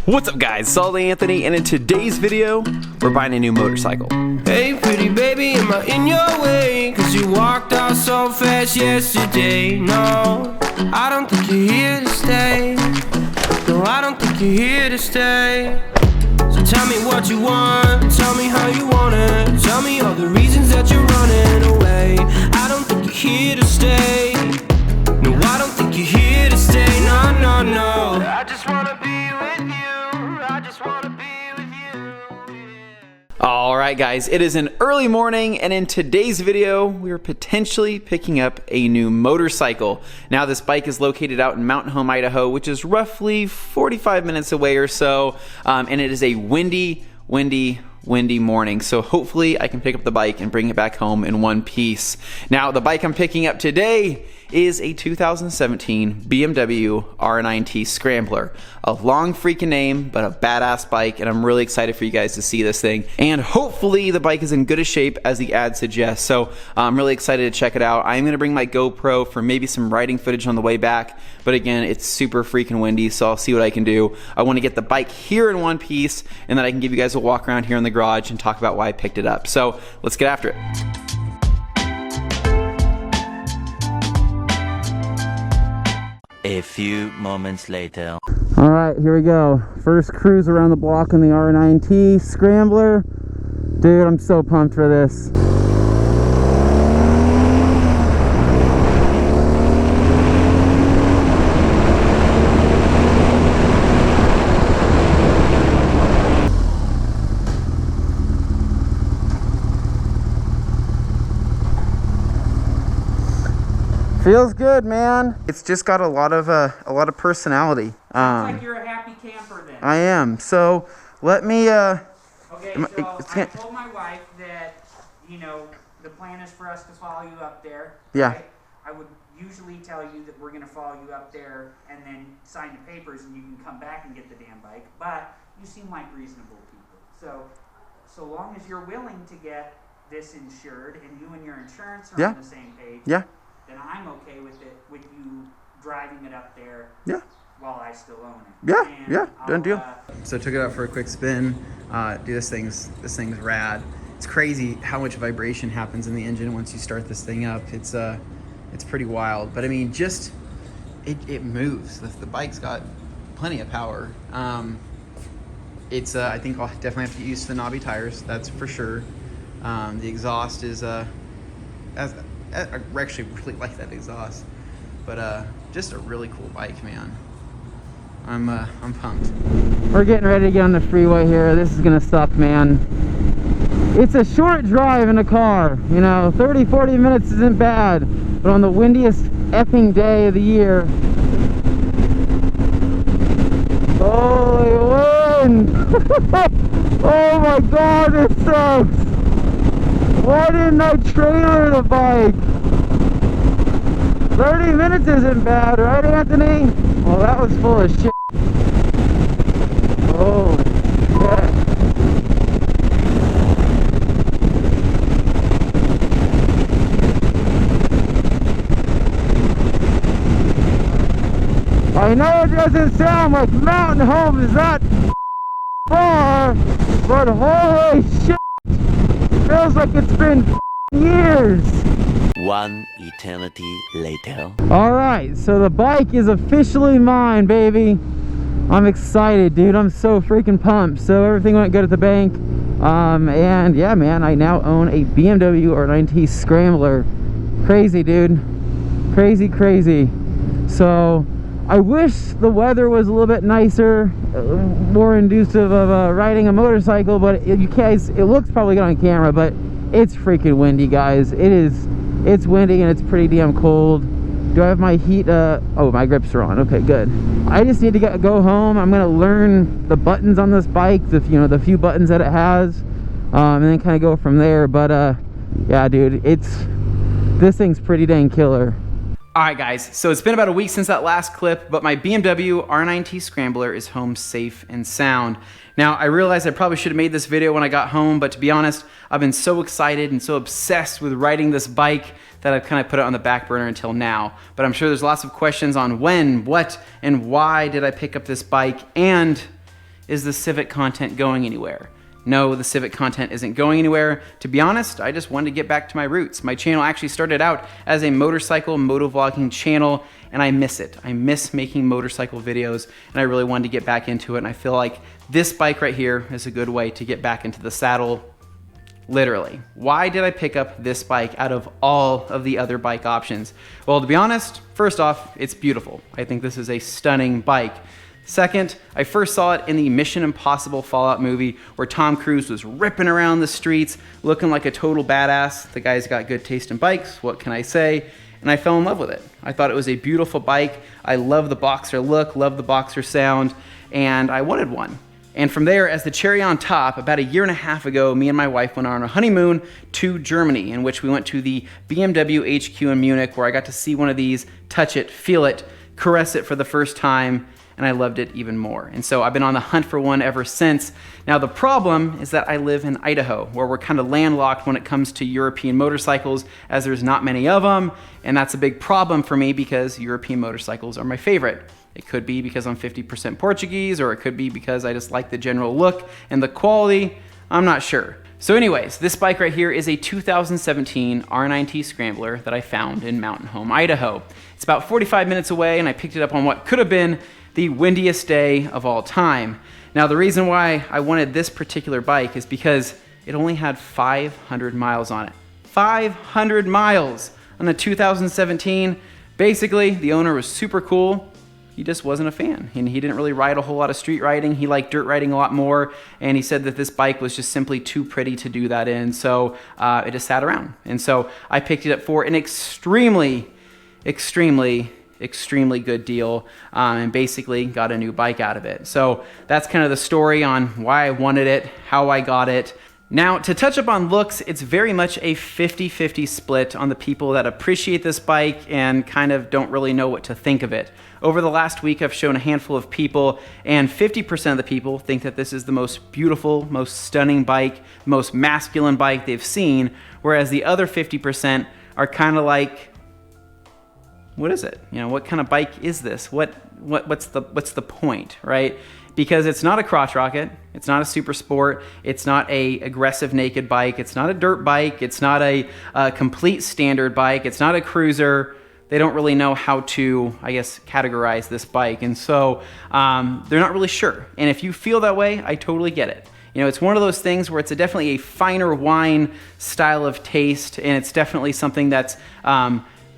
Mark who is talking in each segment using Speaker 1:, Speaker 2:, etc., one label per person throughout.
Speaker 1: What's up guys, it's ALLDAYANTHONY, and in today's video, we're buying a new motorcycle.
Speaker 2: Hey pretty baby, am I in your way? Cause you walked out so fast yesterday. No, I don't think you're here to stay. No, I don't think you're here to stay. So tell me what you want, tell me how you want it. Tell me all the reasons that you're running away. I don't think you're here to stay. No, I don't think you're here to stay. No, no, no. I just wanna be with you. I just wanna be with you.
Speaker 1: Alright guys, it is an early morning, and in today's video, we are potentially picking up a new motorcycle. Now this bike is located out in Mountain Home, Idaho, which is roughly 45 minutes away or so, and it is a windy morning, so hopefully I can pick up the bike and bring it back home in one piece. Now the bike I'm picking up today is a 2017 BMW R9T Scrambler. A long freaking name, but a badass bike, and I'm really excited for you guys to see this thing. And hopefully the bike is in good a shape as the ad suggests, so I'm really excited to check it out. I'm gonna bring my GoPro for maybe some riding footage on the way back, but again, it's super freaking windy, so I'll see what I can do. I wanna get the bike here in one piece, and then I can give you guys a walk around here in the garage and talk about why I picked it up. So let's get after it.
Speaker 3: A few moments later.
Speaker 1: All right, here we go. First cruise around the block on the R9T Scrambler. Dude, I'm so pumped for this. Feels good, man. It's just got a lot of personality.
Speaker 4: Sounds like you're a happy camper then.
Speaker 1: I am. So let me.
Speaker 4: Okay, so I told my wife that, you know, the plan is for us to follow you up there.
Speaker 1: Yeah.
Speaker 4: Right? I would usually tell you that we're going to follow you up there and then sign the papers and you can come back and get the damn bike. But you seem like reasonable people. So long as you're willing to get this insured and you and your insurance are on the same page.
Speaker 1: Yeah.
Speaker 4: Then I'm okay with it, with you driving it up there.
Speaker 1: Yeah.
Speaker 4: While I still own it.
Speaker 1: Yeah,
Speaker 4: And
Speaker 1: yeah, done deal.
Speaker 5: So took it out for a quick spin. Dude, this thing's rad. It's crazy how much vibration happens in the engine once you start this thing up. It's pretty wild. But I mean, just it moves. The bike's got plenty of power. I think I'll definitely have to get used to the knobby tires. That's for sure. The exhaust is I actually really like that exhaust, but just a really cool bike, man. I'm pumped.
Speaker 1: We're getting ready to get on the freeway here. This is gonna suck, man. It's a short drive in a car, you know, 30-40 minutes isn't bad, but on the windiest effing day of the year, holy wind. Oh my god, this sucks. Why didn't I trailer the bike? 30 minutes isn't bad, right, Anthony? Well, that was full of shit. Oh, shit. I know it doesn't sound like Mountain Home is that far, but holy shit. Feels like it's been years.
Speaker 3: One eternity later.
Speaker 1: Alright, so the bike is officially mine, baby. I'm excited, dude. I'm so freaking pumped. So everything went good at the bank. And yeah, man, I now own a BMW R9T Scrambler. Crazy, dude. Crazy, crazy. So I wish the weather was a little bit nicer, more inducive of riding a motorcycle, but it looks probably good on camera, but it's freaking windy, guys. It's windy and it's pretty damn cold. Do I have my heat? Oh, my grips are on. Okay, good. I just need to go home. I'm gonna learn the buttons on this bike, the few buttons that it has, and then kind of go from there. But yeah, dude, this thing's pretty dang killer.
Speaker 5: Alright guys, so it's been about a week since that last clip, but my BMW R9T Scrambler is home safe and sound. Now, I realized I probably should have made this video when I got home, but to be honest, I've been so excited and so obsessed with riding this bike that I've kind of put it on the back burner until now. But I'm sure there's lots of questions on when, what, and why did I pick up this bike, and is the Civic content going anywhere? No, the Civic content isn't going anywhere. To be honest, I just wanted to get back to my roots. My channel actually started out as a motorcycle motovlogging channel, and I miss it. I miss making motorcycle videos, and I really wanted to get back into it, and I feel like this bike right here is a good way to get back into the saddle, literally. Why did I pick up this bike out of all of the other bike options? Well, to be honest, first off, it's beautiful. I think this is a stunning bike. Second, I first saw it in the Mission Impossible Fallout movie where Tom Cruise was ripping around the streets looking like a total badass. The guy's got good taste in bikes, what can I say? And I fell in love with it. I thought it was a beautiful bike. I love the Boxer look, love the Boxer sound, and I wanted one. And from there, as the cherry on top, about a year and a half ago, me and my wife went on a honeymoon to Germany, in which we went to the BMW HQ in Munich, where I got to see one of these, touch it, feel it, caress it for the first time, and I loved it even more. And so I've been on the hunt for one ever since. Now the problem is that I live in Idaho, where we're kind of landlocked when it comes to European motorcycles, as there's not many of them, and that's a big problem for me because European motorcycles are my favorite. It could be because I'm 50% Portuguese, or it could be because I just like the general look and the quality. I'm not sure. So anyways, this bike right here is a 2017 R9T Scrambler that I found in Mountain Home, Idaho. It's about 45 minutes away, and I picked it up on what could have been the windiest day of all time. Now, the reason why I wanted this particular bike is because it only had 500 miles on it. 500 miles on a 2017. Basically, the owner was super cool. He just wasn't a fan, and he didn't really ride a whole lot of street riding. He liked dirt riding a lot more, and he said that this bike was just simply too pretty to do that in, so it just sat around. And so I picked it up for an extremely good deal, and basically got a new bike out of it. So that's kind of the story on why I wanted it, how I got it. Now, to touch up on looks, it's very much a 50-50 split on the people that appreciate this bike and kind of don't really know what to think of it. Over the last week, I've shown a handful of people, and 50% of the people think that this is the most beautiful, most stunning bike, most masculine bike they've seen, whereas the other 50% are kind of like, what is it? You know, what kind of bike is this? What's the point, right? Because it's not a crotch rocket, it's not a super sport, it's not a aggressive naked bike, it's not a dirt bike, it's not a complete standard bike, it's not a cruiser. They don't really know how to, I guess, categorize this bike, and so they're not really sure. And if you feel that way, I totally get it. You know, it's one of those things where it's definitely a finer wine style of taste, and it's definitely something that's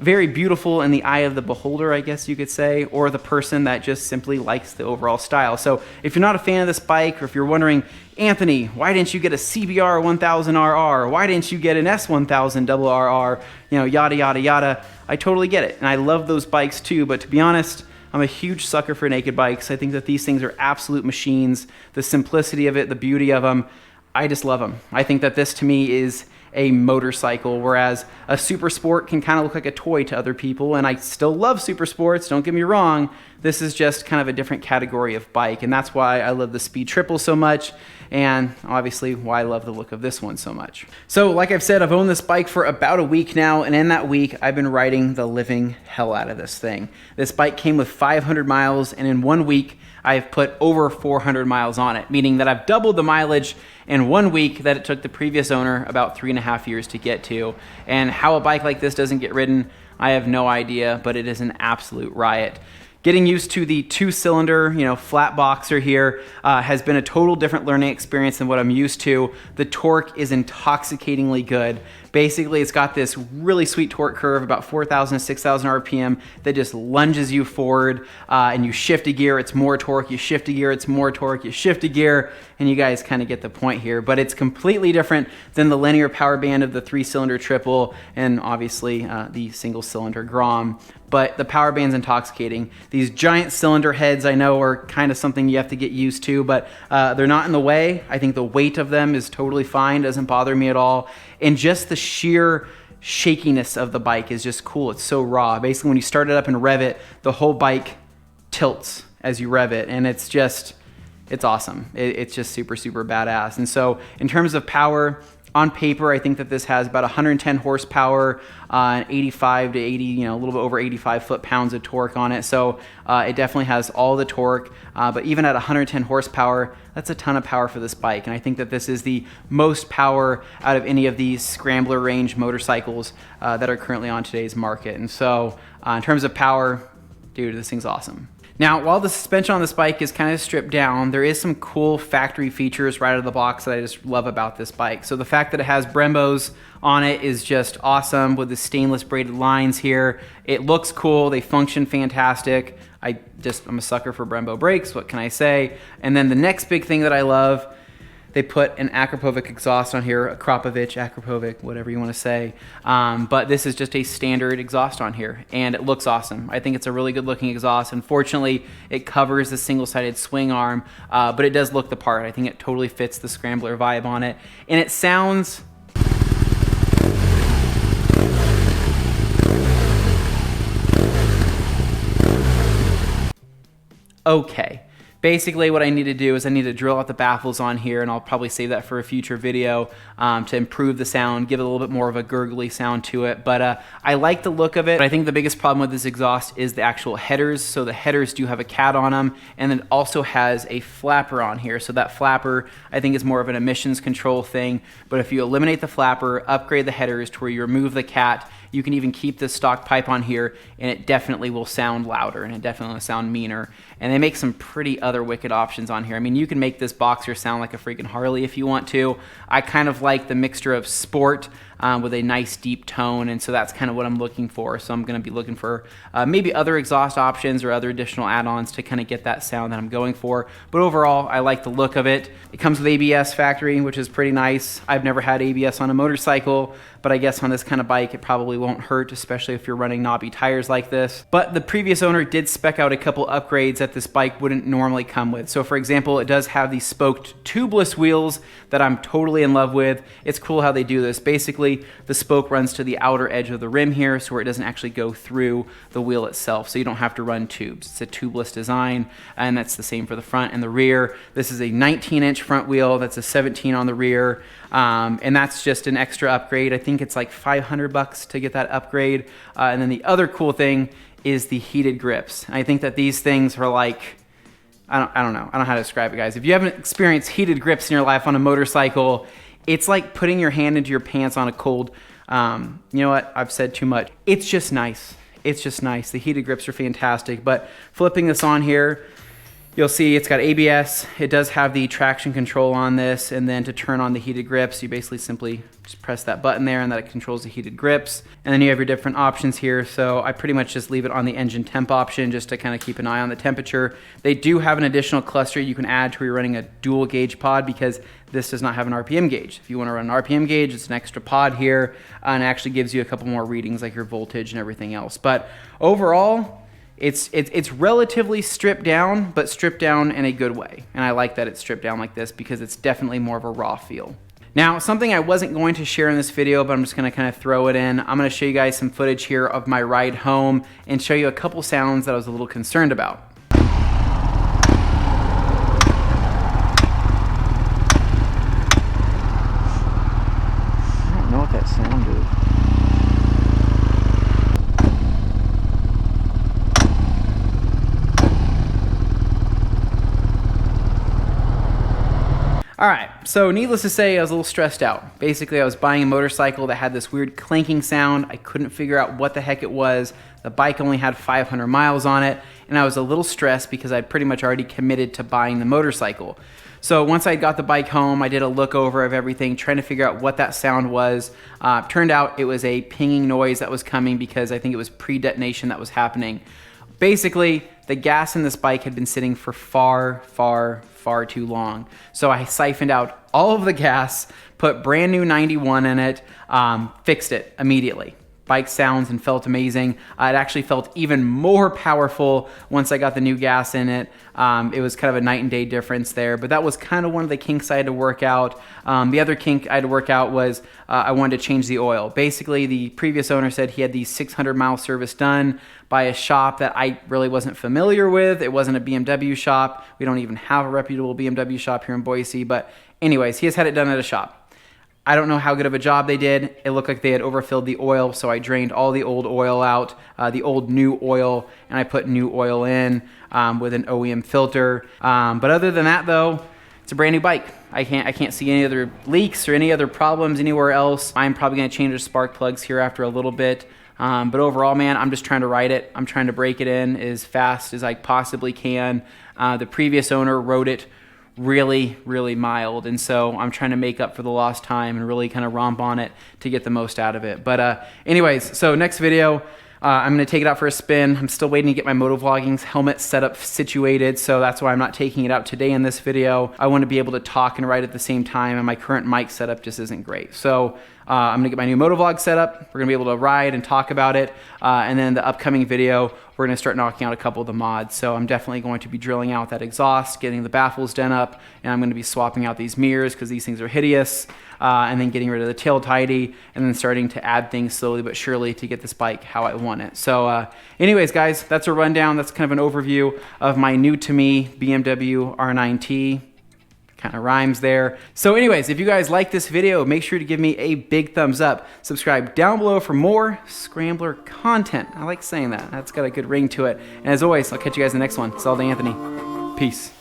Speaker 5: very beautiful in the eye of the beholder, I guess you could say, or the person that just simply likes the overall style. So if you're not a fan of this bike, or if you're wondering, Anthony, why didn't you get a CBR 1000RR? Why didn't you get an S1000 RR? You know, yada, yada, yada. I totally get it. And I love those bikes too, but to be honest, I'm a huge sucker for naked bikes. I think that these things are absolute machines. The simplicity of it, the beauty of them, I just love them. I think that this to me is a motorcycle, whereas a super sport can kind of look like a toy to other people, and I still love super sports, don't get me wrong. This is just kind of a different category of bike, and that's why I love the Speed Triple so much, and obviously why I love the look of this one so much. So like I've said, I've owned this bike for about a week now, and in that week I've been riding the living hell out of this thing. This bike came with 500 miles, and in 1 week I've put over 400 miles on it, meaning that I've doubled the mileage in 1 week that it took the previous owner about 3.5 years to get to. And how a bike like this doesn't get ridden, I have no idea, but it is an absolute riot. Getting used to the 2-cylinder, flat boxer here has been a total different learning experience than what I'm used to. The torque is intoxicatingly good. Basically, it's got this really sweet torque curve, about 4,000 to 6,000 RPM, that just lunges you forward, and you shift a gear, it's more torque, you shift a gear, it's more torque, you shift a gear, and you guys kind of get the point here. But it's completely different than the linear power band of the 3-cylinder triple, and obviously the single-cylinder Grom. But the power band's intoxicating. These giant cylinder heads, I know, are kind of something you have to get used to, but they're not in the way. I think the weight of them is totally fine, doesn't bother me at all. And just the sheer shakiness of the bike is just cool. It's so raw. Basically, when you start it up and rev it, the whole bike tilts as you rev it, and it's awesome. It's just super, super badass. And so in terms of power, On paper, I think that this has about 110 horsepower, and 85 to 80, you know, a little bit over 85 foot-pounds of torque on it. So it definitely has all the torque, but even at 110 horsepower, that's a ton of power for this bike. And I think that this is the most power out of any of these Scrambler range motorcycles that are currently on today's market. And so in terms of power, dude, this thing's awesome. Now, while the suspension on this bike is kind of stripped down, there is some cool factory features right out of the box that I just love about this bike. So the fact that it has Brembos on it is just awesome with the stainless braided lines here. It looks cool, they function fantastic. I'm a sucker for Brembo brakes, what can I say? And then the next big thing that I love, they put an Akrapovic exhaust on here, a Akrapovic, whatever you want to say. But this is just a standard exhaust on here, and it looks awesome. I think it's a really good looking exhaust. Unfortunately, it covers the single-sided swing arm, but it does look the part. I think it totally fits the Scrambler vibe on it. And it sounds... okay. Basically, what I need to do is I need to drill out the baffles on here, and I'll probably save that for a future video to improve the sound, give it a little bit more of a gurgly sound to it. But I like the look of it. But I think the biggest problem with this exhaust is the actual headers. So the headers do have a cat on them, and it also has a flapper on here. So that flapper, I think, is more of an emissions control thing. But if you eliminate the flapper, upgrade the headers to where you remove the cat, you can even keep this stock pipe on here, and it definitely will sound louder, and it definitely will sound meaner. And they make some pretty other wicked options on here. I mean, you can make this Boxer sound like a freaking Harley if you want to. I kind of like the mixture of sport with a nice deep tone, and so that's kind of what I'm looking for. So I'm going to be looking for maybe other exhaust options or other additional add-ons to kind of get that sound that I'm going for. But overall, I like the look of it. It comes with ABS factory, which is pretty nice. I've never had ABS on a motorcycle, but I guess on this kind of bike, it probably won't hurt, especially if you're running knobby tires like this. But the previous owner did spec out a couple upgrades that this bike wouldn't normally come with. So for example, it does have these spoked tubeless wheels that I'm totally in love with. It's cool how they do this. Basically, the spoke runs to the outer edge of the rim here, so where it doesn't actually go through the wheel itself, so you don't have to run tubes. It's a tubeless design, and that's the same for the front and the rear. This is a 19-inch front wheel, that's a 17 on the rear, and that's just an extra upgrade. I think it's like $500 to get that upgrade. And then the other cool thing is the heated grips. I think that these things are like, I don't know how to describe it, guys. If you haven't experienced heated grips in your life on a motorcycle, it's like putting your hand into your pants on a cold, you know what, I've said too much. It's just nice. It's just nice. The heated grips are fantastic. But flipping this on here, you'll see it's got ABS. It does have the traction control on this, and then to turn on the heated grips, you basically simply just press that button there, and that controls the heated grips. And then you have your different options here. So I pretty much just leave it on the engine temp option just to kind of keep an eye on the temperature. They do have an additional cluster you can add to where you're running a dual gauge pod, because this does not have an RPM gauge. If you want to run an RPM gauge, it's an extra pod here, and it actually gives you a couple more readings like your voltage and everything else. But overall, it's relatively stripped down, but stripped down in a good way. And I like that it's stripped down like this because it's definitely more of a raw feel. Now, something I wasn't going to share in this video, but I'm just going to kind of throw it in. I'm going to show you guys some footage here of my ride home and show you a couple sounds that I was a little concerned about. I don't know what that sound is. All right, so needless to say, I was a little stressed out. Basically, I was buying a motorcycle that had this weird clanking sound. I couldn't figure out what the heck it was. The bike only had 500 miles on it, and I was a little stressed because I'd pretty much already committed to buying the motorcycle. So once I got the bike home, I did a look over of everything, trying to figure out what that sound was. Turned out it was a pinging noise that was coming because I think it was pre-detonation that was happening. Basically, the gas in this bike had been sitting for far too long. So I siphoned out all of the gas, put brand new 91 in it, fixed it immediately. Bike sounds and felt amazing. It actually felt even more powerful once I got the new gas in it. It was kind of a night and day difference there, but that was kind of one of the kinks I had to work out. The other kink I had to work out was I wanted to change the oil. Basically, the previous owner said he had the 600-mile service done by a shop that I really wasn't familiar with. It wasn't a BMW shop. We don't even have a reputable BMW shop here in Boise, but anyways, he has had it done at a shop. I don't know how good of a job they did. It looked like they had overfilled the oil, so I drained all the old oil out, the old new oil, and I put new oil in with an OEM filter. But other than that though, it's a brand new bike. I can't see any other leaks or any other problems anywhere else. I'm probably gonna change the spark plugs here after a little bit. But overall, man, I'm just trying to ride it. I'm trying to break it in as fast as I possibly can. The previous owner rode it really mild, and so I'm trying to make up for the lost time and really kind of romp on it to get the most out of it. But anyways, so next video, I'm going to take it out for a spin. I'm still waiting to get my motovlogging helmet setup situated, so that's why I'm not taking it out today in this video. I want to be able to talk and ride at the same time, and my current mic setup just isn't great. So I'm going to get my new motovlog set up. We're going to be able to ride and talk about it, and then the upcoming video, we're going to start knocking out a couple of the mods. So I'm definitely going to be drilling out that exhaust, getting the baffles done up, and I'm going to be swapping out these mirrors because these things are hideous, and then getting rid of the tail tidy, and then starting to add things slowly but surely to get this bike how I want it. So anyways, guys, that's a rundown. That's kind of an overview of my new to me BMW R9T. Kind of rhymes there. So anyways, if you guys like this video, make sure to give me a big thumbs up. Subscribe down below for more Scrambler content. I like saying that. That's got a good ring to it. And as always, I'll catch you guys in the next one. It's All Day Anthony. Peace.